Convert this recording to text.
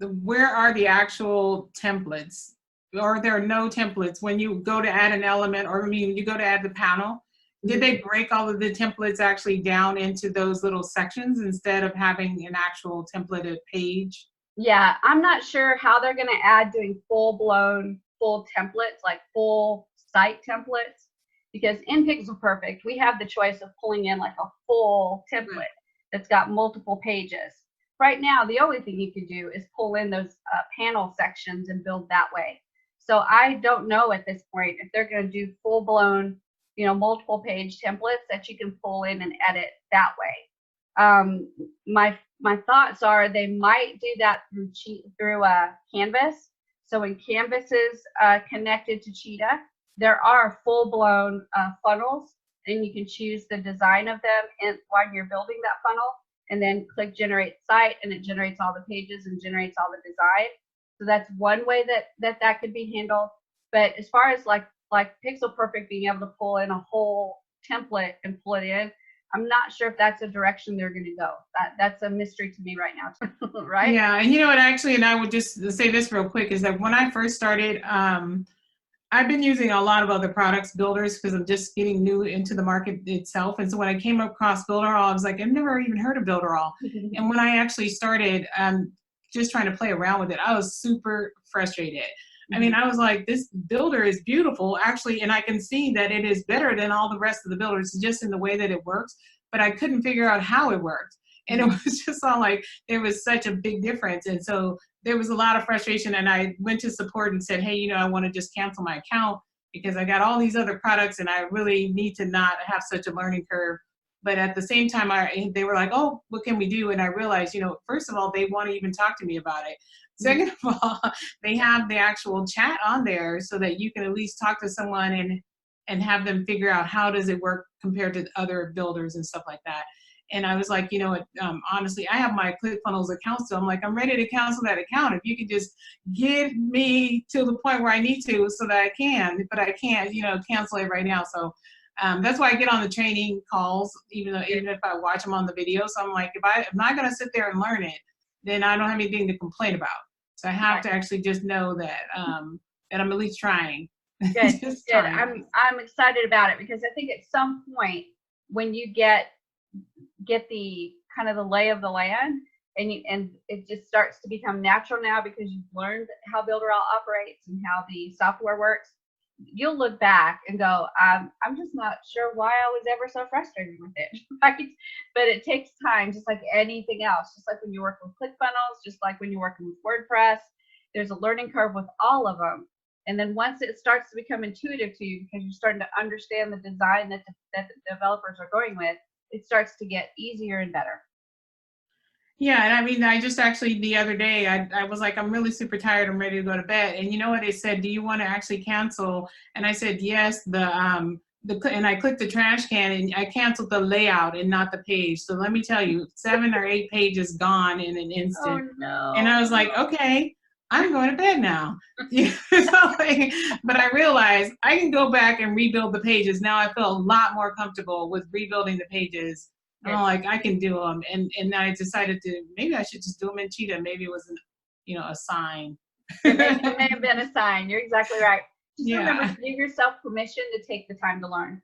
Where are the actual templates? Or there are no templates when you go to add an element, or I mean, you go to add the panel. Did they break all of the templates actually down into those little sections instead of having an actual templated page? Yeah, I'm not sure how they're going to add doing full-blown full templates, like full site templates, because in Pixel Perfect, we have the choice of pulling in like a full template that's got multiple pages. Right now, the only thing you could do is pull in those panel sections and build that way. So I don't know at this point if they're going to do full-blown, you know, multiple page templates that you can pull in and edit that way. My thoughts are they might do that through Canvas. So when Canvas is connected to Cheetah, there are full-blown funnels, and you can choose the design of them while you're building that funnel, and then click generate site, and it generates all the pages and generates all the design. So that's one way that could be handled. But as far as like Pixel Perfect being able to pull in a whole template and pull it in, I'm not sure if that's a direction they're going to go. That's a mystery to me right now, right? Yeah, and you know what, actually, and I would just say this real quick, is that when I first started, I've been using a lot of other products, builders, because I'm just getting new into the market itself. And so when I came across Builderall, I was like, I've never even heard of Builderall. And when I actually started just trying to play around with it, I was super frustrated. I mean, I was like, this builder is beautiful, actually, and I can see that it is better than all the rest of the builders just in the way that it works, but I couldn't figure out how it worked. And it was just all like, there was such a big difference. And so there was a lot of frustration, and I went to support and said, hey, you know, I want to just cancel my account because I got all these other products and I really need to not have such a learning curve. But at the same time, they were like, oh, what can we do? And I realized, you know, first of all, they want to even talk to me about it. Second of all, they have the actual chat on there so that you can at least talk to someone and have them figure out how does it work compared to other builders and stuff like that. And I was like, you know, honestly, I have my ClickFunnels account, so I'm like, I'm ready to cancel that account. If you could just get me to the point where I need to so that I can, but I can't, you know, cancel it right now. So that's why I get on the training calls, even if I watch them on the video. So I'm like, if I'm not going to sit there and learn it, then I don't have anything to complain about. So I have to actually just know that that I'm at least trying. Good, good. I'm excited about it because I think at some point when you get the kind of the lay of the land, and it just starts to become natural now because you've learned how Builderall operates and how the software works, you'll look back and go, I'm just not sure why I was ever so frustrated with it, right? But it takes time, just like anything else, just like when you work with ClickFunnels, just like when you're working with WordPress, there's a learning curve with all of them. And then once it starts to become intuitive to you because you're starting to understand the design that the developers are going with, it starts to get easier and better. Yeah, and I mean, I just actually the other day, I was like, I'm really super tired. I'm ready to go to bed. And you know what? It said, do you want to actually cancel? And I said, yes. And I clicked the trash can and I canceled the layout and not the page. So let me tell you, 7 or 8 pages gone in an instant. Oh, no. And I was like, okay, I'm going to bed now. But I realized I can go back and rebuild the pages. Now I feel a lot more comfortable with rebuilding the pages. I'm like, I can do them. And I decided maybe I should just do them in Cheetah. Maybe it was a sign. It may have been a sign. You're exactly right. Just remember to give yourself permission to take the time to learn.